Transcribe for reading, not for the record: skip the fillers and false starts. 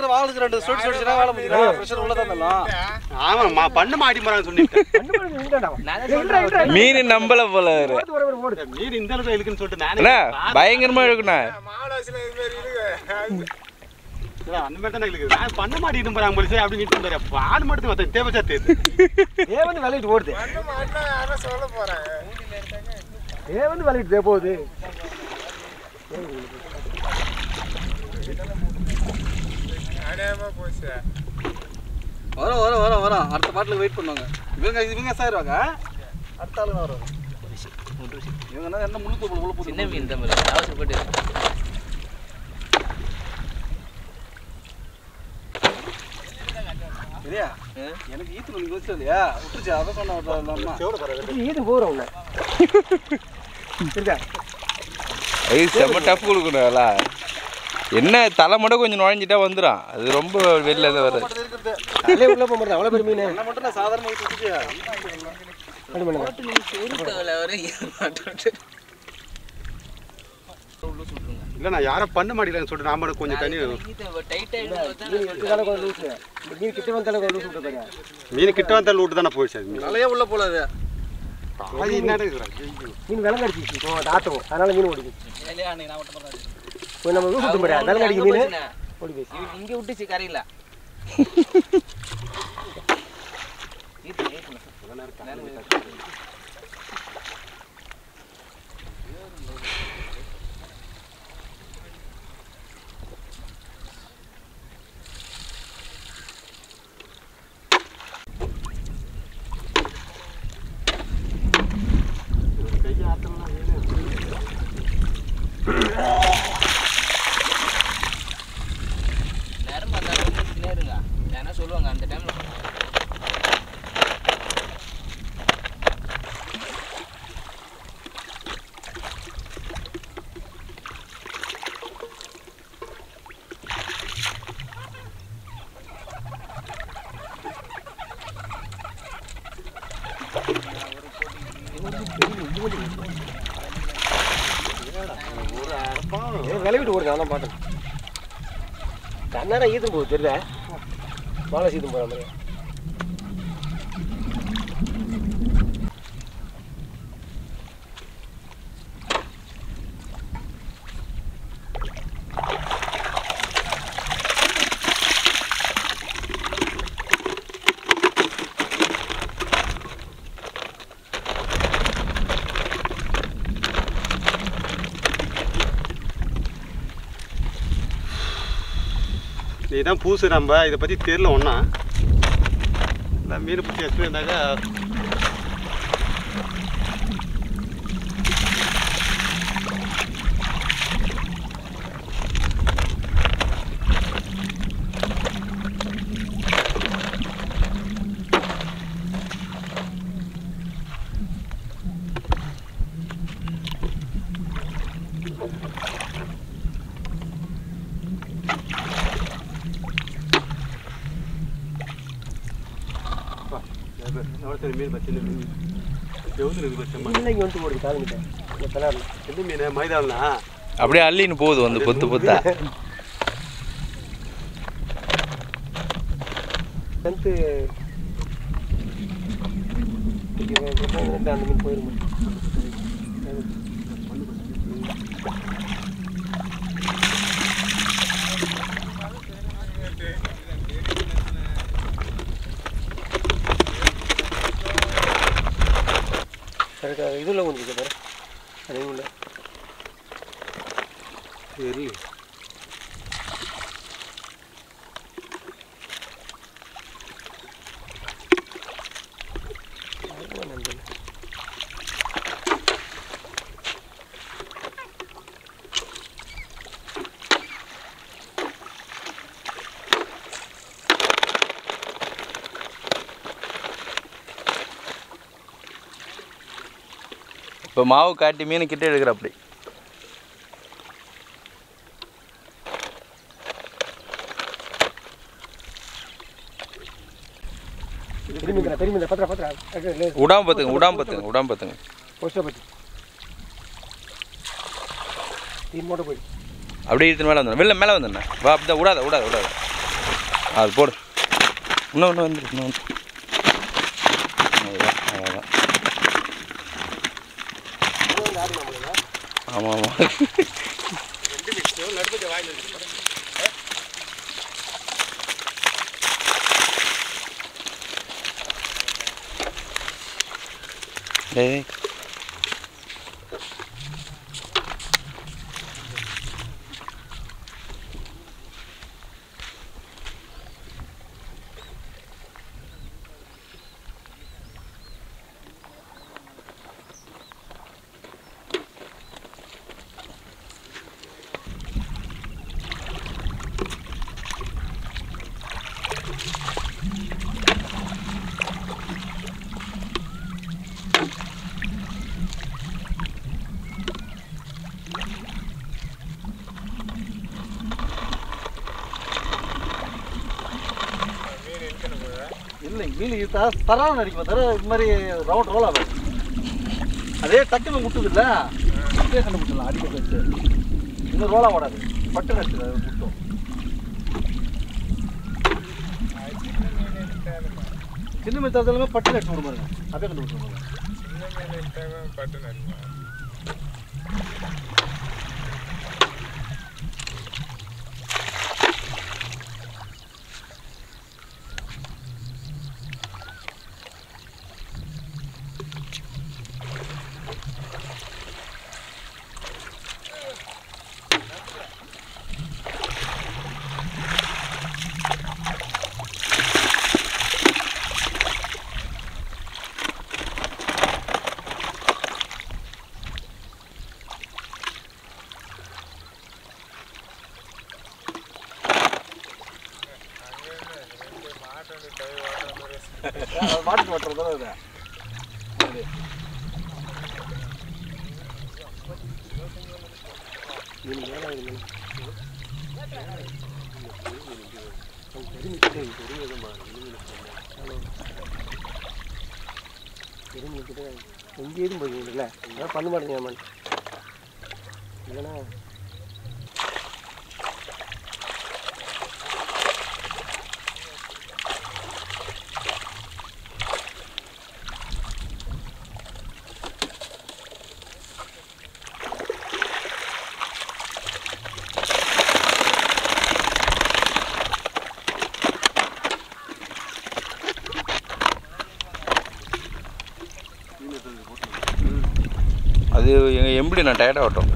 வாளுக்கு ரெண்டு ஸ்டோட் ஸ்டோட்ஸ்னா வாள முடியல பிரஷர் உள்ள தந்தலாம் ஆமா பண்ண மாடி மறான்னு சொல்லிட்டேன் மீன் நம்பல போல மீன் இந்த அளவுக்கு இருக்குன்னு சொல்லிட்டு நானே பயங்கரமா இருக்குண்ணா மாவடாசில இது மாதிரி இருக்கு அந்த மாதிரி தானே இருக்குது நான் பண்ண மாட்டிட்டு போறாங்க போலீஸ் அப்படின்னு சொல்லிட்டு பால் மட்டும் மத்த தேவச்சா தேது ஏ வந்து விளையிட்டு ஓடுது பண்ண மாட்டா யாரும் சொல்ல போறாங்க ஏ வந்து விளையிட்டு போகுது அடேமா போச்சு வரோம் அடுத்த பாட்டுக்கு வெயிட் பண்ணுவாங்க இவங்க சாயிருவாங்க அடுத்த ஆளுங்க வரும் இவங்க என்ன முழுக்க உள்ள போகுது சின்ன மீன் தான் அவசரப்பட்டு சரியா எனக்கு ஈத்து நீங்க வச்சு இல்லையா விட்டுச்சு அதான் சொன்ன அம்மா ஈத்து போகிறோம் உள்ள சரிக்கா செம்ம டஃப் கொடுக்கணும்ல என்ன தலை மட்டும் கொஞ்சம் நுழைஞ்சிட்டா வந்துடும் அது ரொம்ப வெளில தான் வருது அதிலே உள்ள போக மாட்டேன் அவ்வளோ பெரிய மீன் என்ன மட்டும் நான் சாதாரணமாக விட்டுச்சியா இல்ல நான் யாரும் பண்ண மாட்டேங்கன்னு சொல்லிட்டு நாம கொஞ்சம் தண்ணி மீன் கிட்ட வந்தாலும் லூஸ் விட்டு பாரு மீன் கிட்ட வந்தால் லூட்டு தானே போயிடுச்சு மீன் தலையே உள்ள போலாது மீன் விலங்கு அடிச்சிச்சு ஆட்டும் அதனால மீன் ஓடிச்சு நம்ம லூஸ் விட்டு பாரு விலங்கு அடிக்க மீன் ஓடி போய் இங்கே விட்டுச்சு கரையில நேரம் பார்த்தா இருங்க ஏன்னா சொல்லுவாங்க அந்த டைம்ல விளைவிட்டு ஓடுது அதான் பார்த்தேன் கண்ணாரா ஈத்தும் போகுது தெரியல வாழை சீத்தும் போகிற மாதிரி இதுதான் பூசு நம்ம இதை பற்றி தெரியல ஒன்றா இல்லை மீன் பிடிச்சி எடுத்து இருந்தாக்கா மீன் பச்சை மீன் எவ்வளோ வந்து ஓடுது காலங்கிட்ட எந்த மீன் மைதானா அப்படியே அள்ளின்னு போகுது வந்து பொத்து பொத்தா அந்த மீன் போயிருமா இதுல கொண்டு பாரு அதே உள்ள சரி இப்போ மாவு காட்டி மீன் கிட்ட எடுக்கிற அப்படி விடாம பார்த்துங்க அப்படியே இத்தனை மேலே வந்துடும் வெளில மேலே வந்துடுண்ணா வா அப்படி தான் விடாத அது போடு. இன்னும் வந்துரு. அவ்வளோதான். ஆமாம். ஏய் இல்லை மீன் ஈத்தா தரான்னு அடிக்கும் தர இது மாதிரி ரவுண்ட் ரோல் ஆகும். அதே டக்குன்னு முட்டுது இல்லை இதே கண்டு முட்டலாம் அடிக்க வச்சு இன்னும் ரோலாக ஓடாது பட்டு நட்டு அது முட்டும். சின்ன மீன் தரத்துலமே பட்டு நட்டு விட பாருங்க அதே கண்டு விட்டுருவாங்க. பட்டு நட்டு மாட்டு ஓட்டுறது தான் இது. எங்கேயும் போயிருக்கீங்கல்ல அதான் பண்ண மாட்டேங்க இல்லைன்னா அது எங்கள் எம்படி நான் டயர்டாக ஓட்டும்.